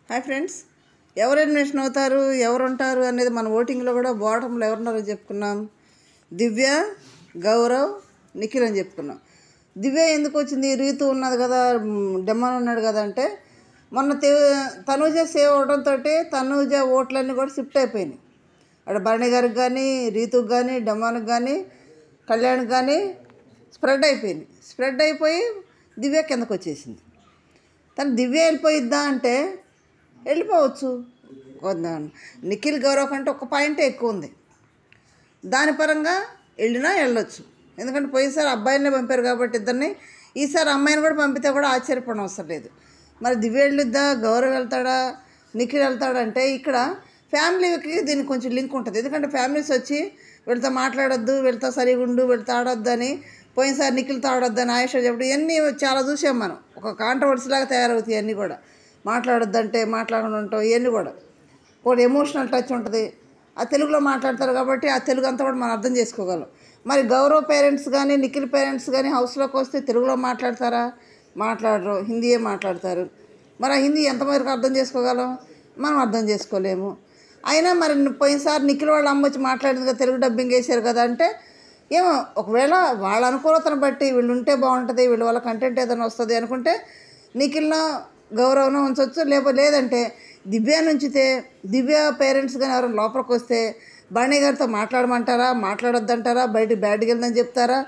Hi friends, ఎవరు elimination అవుతారు, ఎవరు ఉంటారు అనేది మన ఓటింగ్లో కూడా బాటంలో ఎవరున్నారో చెప్పుకున్నాం. దివ్య, గౌరవ్, నిఖిల్ అని చెప్పుకున్నాం. దివ్య ఎందుకు వచ్చింది? రీతు ఉన్నది కదా, డెమ్మన్ ఉన్నాడు కదా అంటే మొన్న తనూజ సేవ్ అవడంతో తనూజ ఓట్లన్నీ కూడా షిఫ్ట్ అయిపోయినాయి. అక్కడ భరణి గారికి కానీ, రీతుకి కానీ, డెమ్మాన్కి కానీ, కళ్యాణ్కి కానీ స్ప్రెడ్ అయిపోయి దివ్య కిందకు వచ్చేసింది. తను దివ్య వెళ్ళిపోయిద్దా అంటే వెళ్ళిపోవచ్చు. నిఖిల్ గౌరవ్ కంటే ఒక పాయింటే ఎక్కువ ఉంది. దాని పరంగా వెళ్ళొచ్చు. ఎందుకంటే పోయినసారి అబ్బాయినే పంపారు కాబట్టి ఇద్దరిని, ఈసారి అమ్మాయిని కూడా పంపితే కూడా ఆశ్చర్యపడడం అవసరం లేదు. మరి దివ్య వెళ్ళిద్దా, గౌరవ్ వెళ్తాడా, నిఖిల్ వెళ్తాడంటే ఇక్కడ ఫ్యామిలీకి దీనికి కొంచెం లింక్ ఉంటుంది. ఎందుకంటే ఫ్యామిలీస్ వచ్చి వీళ్ళతో మాట్లాడొద్దు, వీళ్ళతో సరిగా ఉండు, వీళ్ళతో ఆడొద్దు అని, పోయినసారి నిఖిల్తో ఆడొద్దు అని ఆయుష చెప్పడం, ఇవన్నీ చాలా చూసాం మనం. ఒక కాంట్రవర్సీ లాగా తయారవుతాయి అన్నీ కూడా. మాట్లాడొద్దంటే మాట్లాడకుండా ఉంటాం, ఇవన్నీ కూడా ఒకటి ఎమోషనల్ టచ్ ఉంటుంది. ఆ తెలుగులో మాట్లాడతారు కాబట్టి ఆ తెలుగు అంతా కూడా మనం అర్థం చేసుకోగలం. మరి గౌరవ్ పేరెంట్స్ కానీ, నిఖిల్ పేరెంట్స్ కానీ హౌస్లోకి వస్తే తెలుగులో మాట్లాడతారా? మాట్లాడరు, హిందీయే మాట్లాడతారు. మరి ఆ హిందీ ఎంతవరకు అర్థం చేసుకోగలం? మనం అర్థం చేసుకోలేము. అయినా మరి పోయినసారి నిఖిల్ వాళ్ళ అమ్మ వచ్చి మాట్లాడింది కదా, తెలుగు డబ్బింగ్ వేసారు కదా అంటే ఏమో, ఒకవేళ వాళ్ళ అనుకూలతను బట్టి వీళ్ళు ఉంటే బాగుంటుంది, వీళ్ళ వల్ల కంటెంట్ ఏదైనా వస్తుంది అనుకుంటే నిఖిల్నో గౌరవనో ఉంచవచ్చు. లేదంటే దివ్య నుంచితే దివ్య పేరెంట్స్ కానీ ఎవరైనా లోపలికి వస్తే భరణి గారితో మాట్లాడమంటారా, మాట్లాడొద్దంటారా, బయట బ్యాడ్కి వెళ్దని చెప్తారా,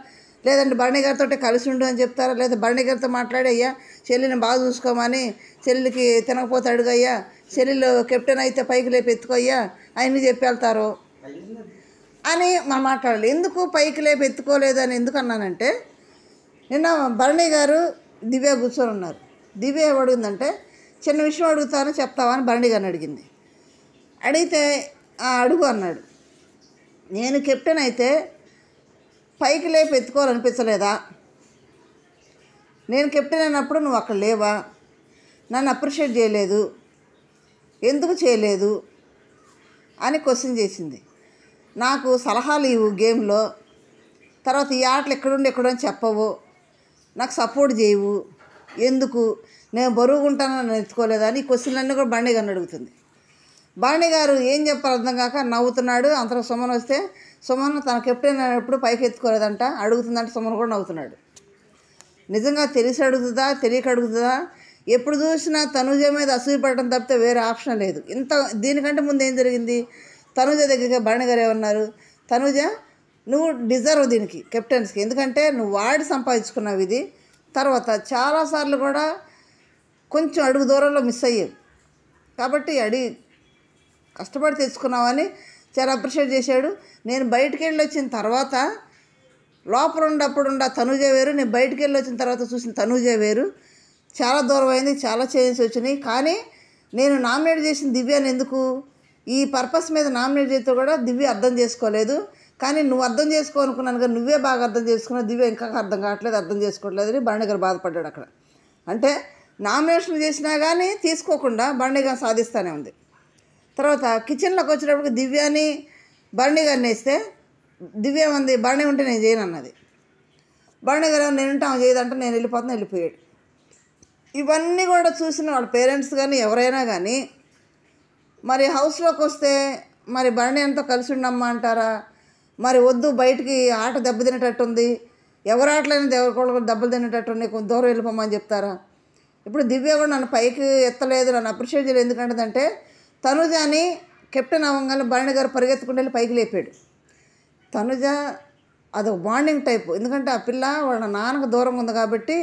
లేదంటే భరణి గారితో కలిసి ఉండు అని చెప్తారా, లేదా భరణి గారితో మాట్లాడి అయ్యా చెల్లిని బాగా చూసుకోమని, చెల్లికి తినకపోతే అడుగయ్యా, చెల్లెలు కెప్టెన్ అయితే పైకి లేపి ఎత్తుకోయ్యా ఆయన్ని చెప్పి వెళ్తారు అని మనం మాట్లాడాలి. ఎందుకు పైకి లేపి ఎత్తుకోలేదు అని ఎందుకు అన్నానంటే, నిన్న భరణి గారు దివ్య కూర్చొని ఉన్నారు. దివ్య అడిగిందంటే చిన్న విషయం అడుగుతాను చెప్తావా అని భరణి గారిని అడిగింది. అడిగితే అడుగు అన్నాడు. నేను కెప్టెన్ అయితే పైకి లేపి ఎత్తుకోవాలనిపించలేదా? నేను కెప్టెన్ అయినప్పుడు నువ్వు అక్కడ లేవా? నన్ను అప్రిషియేట్ చేయలేదు, ఎందుకు చేయలేదు అని క్వశ్చన్ చేసింది. నాకు సలహాలు ఇవ్వు గేమ్లో, తర్వాత ఈ ఆటలు ఎక్కడుండి చెప్పవు, నాకు సపోర్ట్ చేయవు, ఎందుకు నేను బరువుగుంటానని ఎత్తుకోలేదని ఈ క్వశ్చన్లన్నీ కూడా భరణి గారిని అడుగుతుంది. భరణి గారు ఏం చెప్పాలి అర్థం కాక నవ్వుతున్నాడు. అంతలో సుమన్ వస్తే సుమన్ తన కెప్టెన్ అయినప్పుడు పైకి ఎత్తుకోలేదంట అడుగుతుందంటే సుమన్ కూడా నవ్వుతున్నాడు. నిజంగా తెలిసి అడుగుతుందా, తెలియక అడుగుతుందా? ఎప్పుడు చూసినా తనుజ మీద అసూయపడటం తప్పితే వేరే ఆప్షన్ లేదు. దీనికంటే ముందు ఏం జరిగింది? తనుజ దగ్గరికి భరణి గారు ఏమన్నారు, తనుజ నువ్వు డిజర్వ్ దీనికి, కెప్టెన్స్కి, ఎందుకంటే నువ్వు వాడి సంపాదించుకున్నావు ఇది. తర్వాత చాలాసార్లు కూడా కొంచెం అడుగు దూరంలో మిస్ అయ్యేది కాబట్టి కష్టపడి తెచ్చుకున్నావని చాలా అప్రిషియేట్ చేశాడు. నేను బయటికి వెళ్ళి వచ్చిన తర్వాత లోపల ఉన్నప్పుడు తనుజ వేరు, నేను బయటికి వెళ్ళి వచ్చిన తర్వాత చూసిన తనుజ వేరు, చాలా దూరం అయింది, చాలా చేంజెస్ వచ్చినాయి. కానీ నేను నామినేట్ చేసిన దివ్యని ఎందుకు ఈ పర్పస్ మీద నామినేట్ చేస్తే కూడా దివ్య అర్థం చేసుకోలేదు. కానీ నువ్వు అర్థం చేసుకోనుకున్నాను కానీ నువ్వే బాగా అర్థం చేసుకున్నావు, దివ్య ఇంకా అర్థం కావట్లేదు, అర్థం చేసుకోవట్లేదు అని భరణి గారు బాధపడ్డాడు అక్కడ. అంటే నామినేషన్ చేసినా కానీ తీసుకోకుండా భరణి గారు సాధిస్తూనే ఉంది. తర్వాత కిచెన్లోకి వచ్చేటప్పటికి దివ్యని భరణి గారిని వేస్తే దివ్య మంది భరణి ఉంటే నేను చేయను అన్నది. భరణి గారు నేను ఉంటాను చేయదంటే నేను వెళ్ళిపోయాడు. ఇవన్నీ కూడా చూసిన వాళ్ళ పేరెంట్స్ కానీ ఎవరైనా కానీ మరి హౌస్లోకి వస్తే మరి భరణి అంతా కలిసి ఉండమ్మా అంటారా? మరి వద్దు, బయటికి ఆట దెబ్బతినేటట్టుంది, ఎవరి ఆటలైనా ఎవరికొకరు దెబ్బలు తినేటట్టుంది, కొంచెం దూరం వెళ్ళిపోమని చెప్తారా? ఇప్పుడు దివ్య కూడా నన్ను పైకి ఎత్తలేదు, నన్ను అప్రిషియేట్ చేయలేదు. ఎందుకంటే తనుజని కెప్టెన్ అవ్వగానే భరణి గారు పరిగెత్తుకుంటూ వెళ్ళి పైకి లేపాడు. తనుజ అదొక బాండింగ్ టైపు. ఎందుకంటే ఆ పిల్ల వాళ్ళ నాన్నకు దూరంగా ఉంది కాబట్టి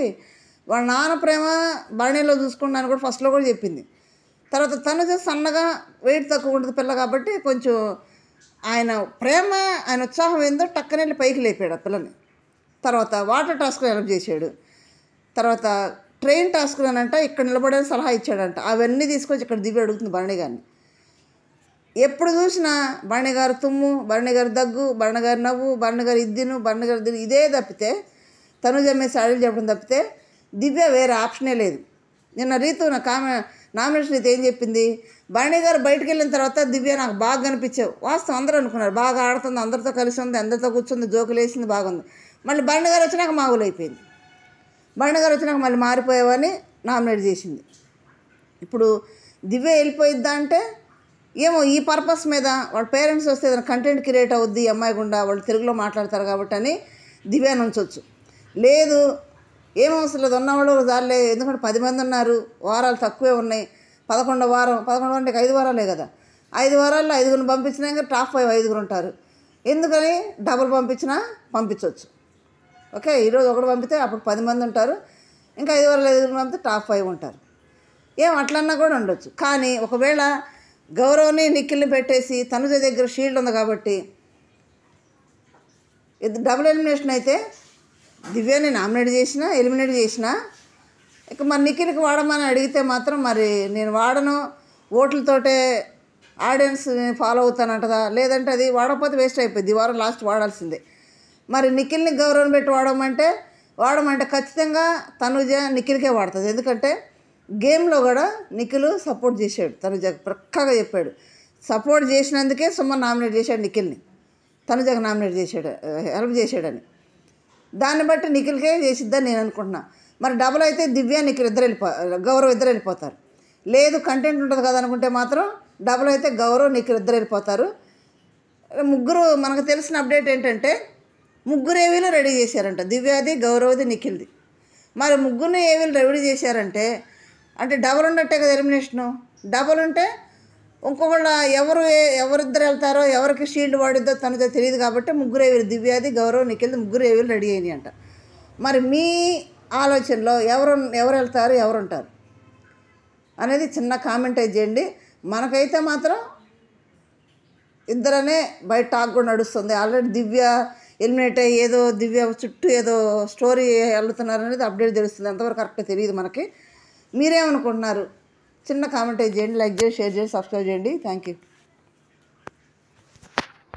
వాళ్ళ నాన్న ప్రేమ భరణిలో చూసుకున్నాను కూడా ఫస్ట్లో కూడా చెప్పింది. తర్వాత తనుజ సన్నగా వెయిట్ తక్కువ ఉంటుంది పిల్ల కాబట్టి కొంచెం ఆయన ప్రేమ, ఆయన ఉత్సాహం ఏందో టక్కన వెళ్ళి పైకి లేపాడు ఆ పిల్లని. తర్వాత వాటర్ టాస్క్లో హెల్ప్ చేశాడు. తర్వాత ట్రైన్ టాస్క్లు అనంట ఇక్కడ నిలబడని సలహా ఇచ్చాడంట. అవన్నీ తీసుకొచ్చి ఇక్కడ దివ్య అడుగుతుంది భరణి గారిని. ఎప్పుడు చూసినా భరణి గారు తుమ్ము, భరణి గారు దగ్గు, భరణి గారు నవ్వు, భరణి గారు ఇద్దిను, భరణి గారు దిను, ఇదే తప్పితే తనుజ మీద సాడీలు చెప్పడం తప్పితే దివ్య వేరే ఆప్షనే లేదు. నిన్న రీతు నామినేషన్ అయితే ఏం చెప్పింది, భరణి గారు బయటకు వెళ్ళిన తర్వాత దివ్య నాకు బాగా కనిపించావు. వాస్తవం అందరూ అనుకున్నారు బాగా ఆడుతుంది, అందరితో కలిసి ఉంది, అందరితో కూర్చుంది, జోకులు వేసింది, బాగుంది. మళ్ళీ భరణి గారు వచ్చినాక మామూలు అయిపోయింది. భరణి గారు వచ్చినాక మళ్ళీ మారిపోయావని నామినేట్ చేసింది. ఇప్పుడు దివ్య వెళ్ళిపోయిద్దా అంటే ఏమో ఈ పర్పస్ మీద వాళ్ళ పేరెంట్స్ వస్తే ఏదైనా కంటెంట్ క్రియేట్ అవుద్ది ఈ అమ్మాయి గుండా, వాళ్ళు తెలుగులో మాట్లాడతారు కాబట్టి అని దివ్యాని ఉంచవచ్చు. లేదు ఏమవసరం లేదు, ఉన్నవాళ్ళు దానిలే, ఎందుకంటే 10 మంది ఉన్నారు, వారాలు తక్కువే ఉన్నాయి, 11వ వారం 11 అంటే 5 వారాలే కదా, 5 వారాల్లో 5గురిని పంపించినా ఇంకా టాప్ 5 5గురు ఉంటారు, ఎందుకని డబుల్ పంపించినా పంపించవచ్చు. ఓకే, ఈరోజు ఒకటి పంపితే అప్పుడు 10 మంది ఉంటారు, ఇంకా 5 వారాలు 5గురిని పంపితే టాప్ 5 ఉంటారు. ఏం అట్లన్నా కూడా ఉండొచ్చు. కానీ ఒకవేళ గౌరవ్ని నిఖిల్ని పెట్టేసి తనుజ దగ్గర షీల్డ్ ఉంది కాబట్టి ఇది డబుల్ ఎలిమినేషన్ అయితే దివ్యాని నామినేట్ చేసినా ఎలిమినేట్ చేసినా ఇక మరి నిఖిల్కి వాడమని అడిగితే మాత్రం మరి నేను వాడను, ఓట్లతోటే ఆడియన్స్ ఫాలో అవుతానంటదా, లేదంటే అది వాడకపోతే వేస్ట్ అయిపోయింది, ఈ వారం లాస్ట్ వాడాల్సిందే. మరి నిఖిల్ని గౌరవం పెట్టి వాడమంటే ఖచ్చితంగా తనుజ నిఖిల్కే వాడుతుంది. ఎందుకంటే గేమ్లో కూడా నిఖిల్ సపోర్ట్ చేశాడు, తనుజకు పక్కాగా చెప్పాడు, సపోర్ట్ చేసినందుకే సుమన్ నామినేట్ చేశాడు నిఖిల్ని, తనుజకు నామినేట్ చేశాడు, హెల్ప్ చేశాడని. దాన్ని బట్టి నిఖిల్కే చేసిద్దని నేను అనుకుంటున్నా. మరి డబుల్ అయితే దివ్య నిఖిల్ గౌరవ్ ఇద్దరు వెళ్ళిపోతారు. లేదు కంటెంట్ ఉంటుంది కదా అనుకుంటే మాత్రం డబుల్ అయితే గౌరవ్ నిఖిల్ ఇద్దరు వెళ్ళిపోతారు. ముగ్గురు మనకు తెలిసిన అప్డేట్ ఏంటంటే ముగ్గురు ఏవీలు రెడీ చేశారంట, దివ్యాది ఎవరిది నిఖిల్ది. మరి ముగ్గురిని ఏవీలు రెడీ చేశారంటే అంటే డబుల్ ఉన్నట్టే కదా ఎలిమినేషను. డబుల్ ఉంటే ఇంకొకళ్ళ ఎవరిద్దరు వెళ్తారో ఎవరికి షీల్డ్ వాడిద్దో తనతో తెలియదు కాబట్టి ముగ్గురు ఏవీలు దివ్యాది గౌరవ్ నిఖిల్ది ముగ్గురు ఏవీలు రెడీ అయినాయి అంట. మరి మీ ఆలోచనలో ఎవరు వెళ్తారు ఎవరు ఉంటారు అనేది చిన్న కామెంట్ చేయండి. మనకైతే మాత్రం ఇద్దరనే బయట టాక్ కూడా నడుస్తుంది. ఆల్రెడీ దివ్య ఎలిమినేట్ అయ్యి ఏదో దివ్య చుట్టూ ఏదో స్టోరీ వెళ్తున్నారు అనేది అప్డేట్ తెలుస్తుంది, ఎంతవరకు కరెక్ట్గా తెలియదు మనకి. మీరేమనుకుంటున్నారు? చిన్న కామెంట్ చేయండి, లైక్ చేయండి, షేర్ చేయండి, సబ్స్క్రైబ్ చేయండి. Thank you.